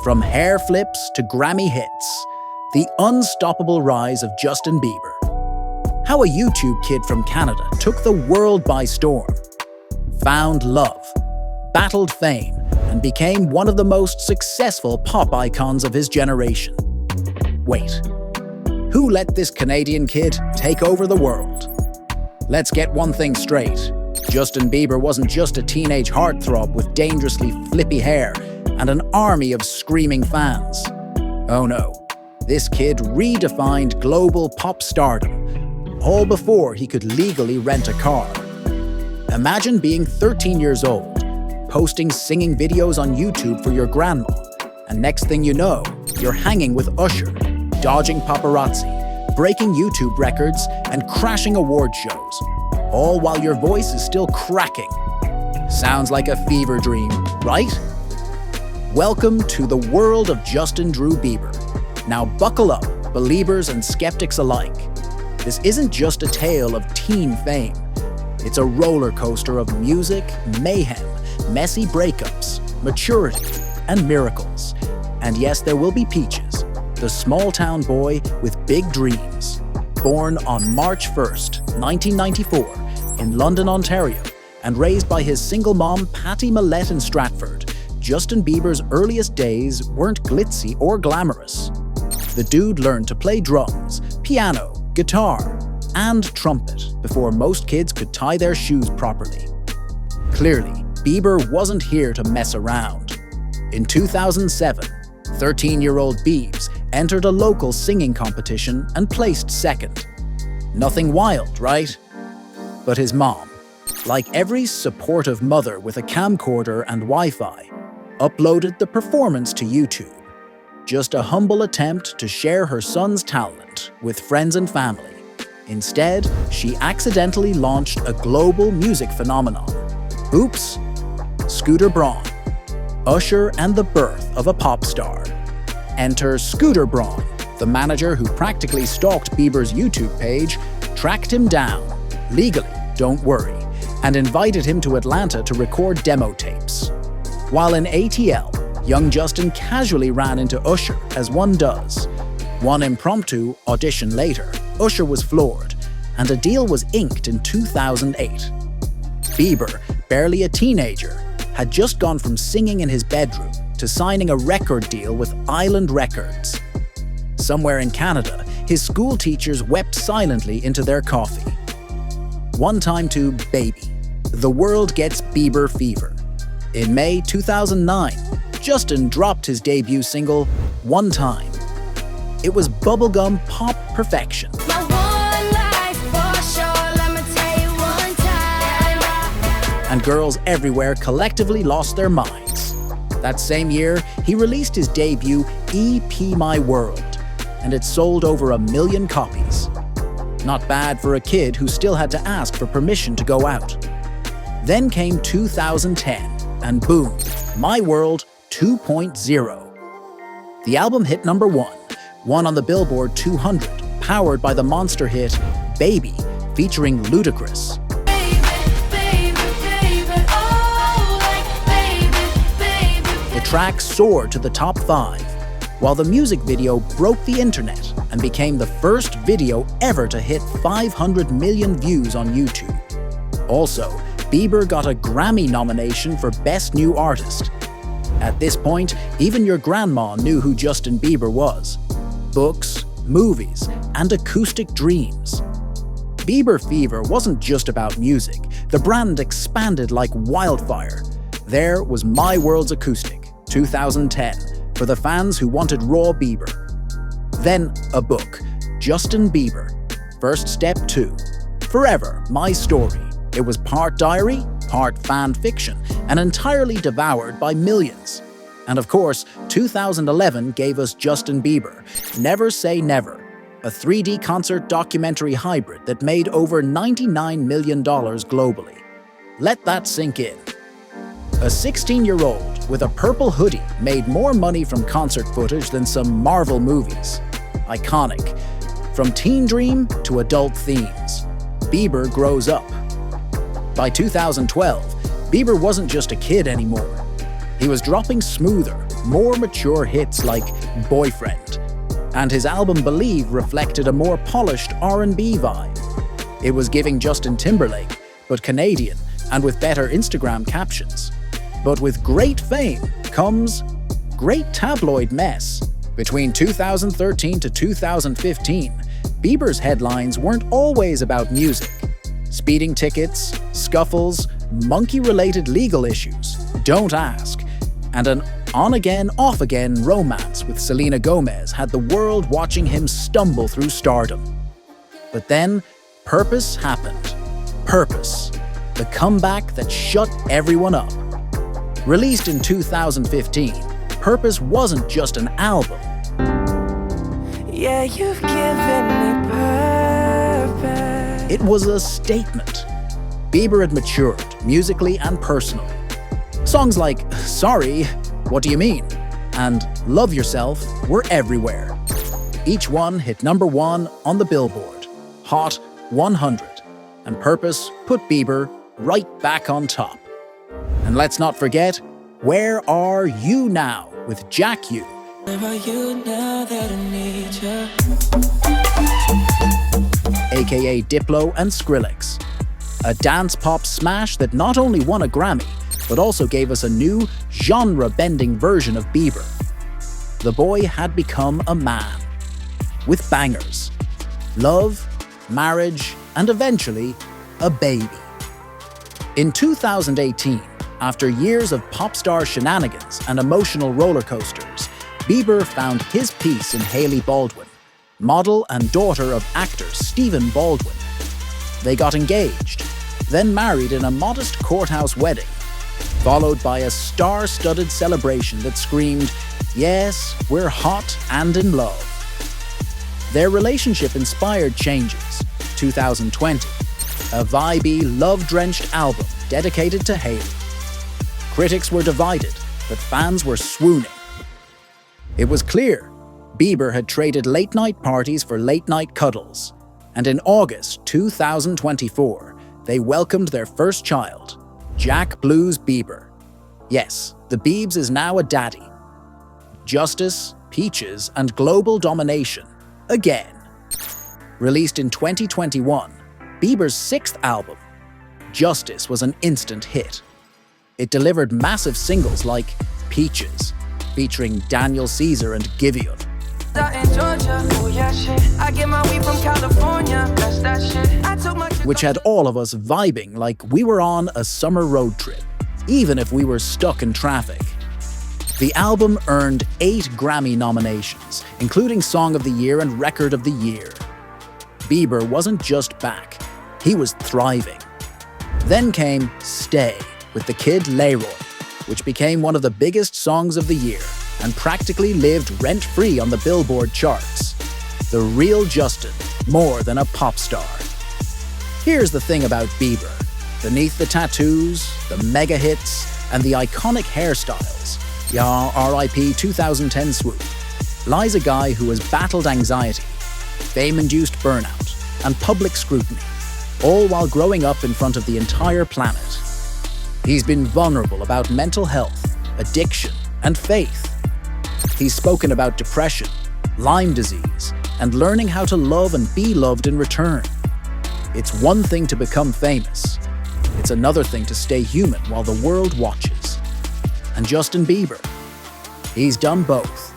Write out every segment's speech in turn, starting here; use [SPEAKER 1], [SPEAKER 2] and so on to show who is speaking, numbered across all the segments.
[SPEAKER 1] From hair flips to Grammy hits, the unstoppable rise of Justin Bieber. How a YouTube kid from Canada took the world by storm, found love, battled fame, and became one of the most successful pop icons of his generation. Wait, who let this Canadian kid take over the world? Let's get one thing straight. Justin Bieber wasn't just a teenage heartthrob with dangerously flippy hair and an army of screaming fans. Oh no, this kid redefined global pop stardom, all before he could legally rent a car. Imagine being 13 years old, posting singing videos on YouTube for your grandma, and next thing you know, you're hanging with Usher, dodging paparazzi, breaking YouTube records, and crashing award shows, all while your voice is still cracking. Sounds like a fever dream, right? Welcome to the world of Justin Drew Bieber. Now buckle up, believers and skeptics alike. This isn't just a tale of teen fame. It's a roller coaster of music, mayhem, messy breakups, maturity, and miracles. And yes, there will be Peaches, the small-town boy with big dreams. Born on March 1st, 1994, in London, Ontario, and raised by his single mom, Patty Millett in Stratford, Justin Bieber's earliest days weren't glitzy or glamorous. The dude learned to play drums, piano, guitar, and trumpet before most kids could tie their shoes properly. Clearly, Bieber wasn't here to mess around. In 2007, 13-year-old Biebs entered a local singing competition and placed second. Nothing wild, right? But his mom, like every supportive mother with a camcorder and Wi-Fi, uploaded the performance to YouTube. Just a humble attempt to share her son's talent with friends and family. Instead, she accidentally launched a global music phenomenon. Oops! Scooter Braun. Usher and the birth of a pop star. Enter Scooter Braun, the manager who practically stalked Bieber's YouTube page, tracked him down, legally, don't worry, and invited him to Atlanta to record demo tapes. While in ATL, young Justin casually ran into Usher, as one does. One impromptu audition later, Usher was floored, and a deal was inked in 2008. Bieber, barely a teenager, had just gone from singing in his bedroom to signing a record deal with Island Records. Somewhere in Canada, his school teachers wept silently into their coffee. One time to Baby, the world gets Bieber fever. In May 2009, Justin dropped his debut single, One Time. It was bubblegum pop perfection. And girls everywhere collectively lost their minds. That same year, he released his debut, EP My World, and it sold over 1 million copies. Not bad for a kid who still had to ask for permission to go out. Then came 2010, and boom, My World 2.0. The album hit #1 on the Billboard 200, powered by the monster hit Baby, featuring Ludacris. The track soared to the top 5, while the music video broke the internet and became the first video ever to hit 500 million views on YouTube. Also, Bieber got a Grammy nomination for Best New Artist. At this point, even your grandma knew who Justin Bieber was. Books, movies, and acoustic dreams. Bieber fever wasn't just about music. The brand expanded like wildfire. There was My World's Acoustic, 2010, for the fans who wanted raw Bieber. Then a book, Justin Bieber, First Step 2, Forever, My Story. It was part diary, part fan fiction, and entirely devoured by millions. And of course, 2011 gave us Justin Bieber, Never Say Never, a 3D concert documentary hybrid that made over $99 million globally. Let that sink in. A 16-year-old with a purple hoodie made more money from concert footage than some Marvel movies. Iconic. From teen dream to adult themes, Bieber grows up. By 2012, Bieber wasn't just a kid anymore. He was dropping smoother, more mature hits like Boyfriend, and his album Believe reflected a more polished R&B vibe. It was giving Justin Timberlake, but Canadian and with better Instagram captions. But with great fame comes great tabloid mess. Between 2013 to 2015, Bieber's headlines weren't always about music. Speeding tickets, scuffles, monkey-related legal issues, don't ask, and an on-again, off-again romance with Selena Gomez had the world watching him stumble through stardom. But then, Purpose happened. Purpose, the comeback that shut everyone up. Released in 2015, Purpose wasn't just an album.
[SPEAKER 2] Yeah, you've given me purpose.
[SPEAKER 1] It was a statement. Bieber had matured, musically and personally. Songs like Sorry, What Do You Mean? And Love Yourself were everywhere. Each one hit #1 on the Billboard, Hot 100, and Purpose put Bieber right back on top. And let's not forget, Where Are You Now with Jack U.
[SPEAKER 2] Where are you now that I need you?
[SPEAKER 1] aka Diplo and Skrillex. A dance pop smash that not only won a Grammy, but also gave us a new, genre-bending version of Bieber. The boy had become a man. With bangers. Love, marriage, and eventually, a baby. In 2018, after years of pop star shenanigans and emotional roller coasters, Bieber found his peace in Hailey Baldwin, model and daughter of actor Stephen Baldwin. They got engaged, then married in a modest courthouse wedding, followed by a star-studded celebration that screamed, "Yes, we're hot and in love." Their relationship inspired Changes, 2020, a vibey, love-drenched album dedicated to Hailey. Critics were divided, but fans were swooning. It was clear Bieber had traded late-night parties for late-night cuddles, and in August 2024, they welcomed their first child, Jack Blues Bieber. Yes, the Biebs is now a daddy. Justice, Peaches, and Global Domination, again. Released in 2021, Bieber's 6th album, Justice, was an instant hit. It delivered massive singles like Peaches, featuring Daniel Caesar and Giveon, which had all of us vibing like we were on a summer road trip, even if we were stuck in traffic. The album earned 8 Grammy nominations, including Song of the Year and Record of the Year. Bieber wasn't just back, he was thriving. Then came Stay with the Kid Leroy, which became one of the biggest songs of the year and practically lived rent-free on the Billboard charts. The real Justin, more than a pop star. Here's the thing about Bieber. Beneath the tattoos, the mega hits, and the iconic hairstyles, yeah, RIP 2010 swoop, lies a guy who has battled anxiety, fame-induced burnout, and public scrutiny, all while growing up in front of the entire planet. He's been vulnerable about mental health, addiction, and faith. He's spoken about depression, Lyme disease, and learning how to love and be loved in return. It's one thing to become famous. It's another thing to stay human while the world watches. And Justin Bieber, he's done both.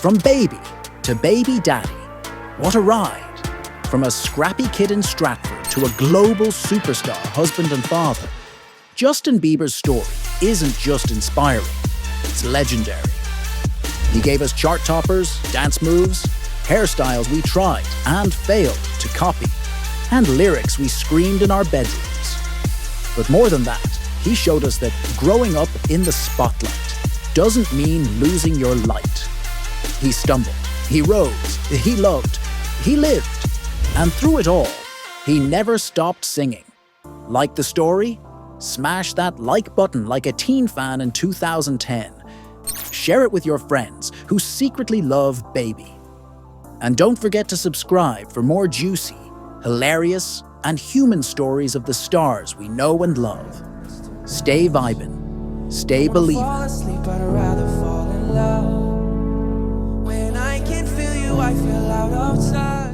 [SPEAKER 1] From baby to baby daddy, what a ride. From a scrappy kid in Stratford to a global superstar husband and father, Justin Bieber's story isn't just inspiring, it's legendary. He gave us chart toppers, dance moves, hairstyles we tried and failed to copy, and lyrics we screamed in our bedrooms. But more than that, he showed us that growing up in the spotlight doesn't mean losing your light. He stumbled, he rose, he loved, he lived, and through it all, he never stopped singing. Like the story? Smash that like button like a teen fan in 2010. Share it with your friends who secretly love Baby. And don't forget to subscribe for more juicy, hilarious, and human stories of the stars we know and love. Stay vibin', stay believin'.
[SPEAKER 2] love. When I can't feel you, I feel out of touch.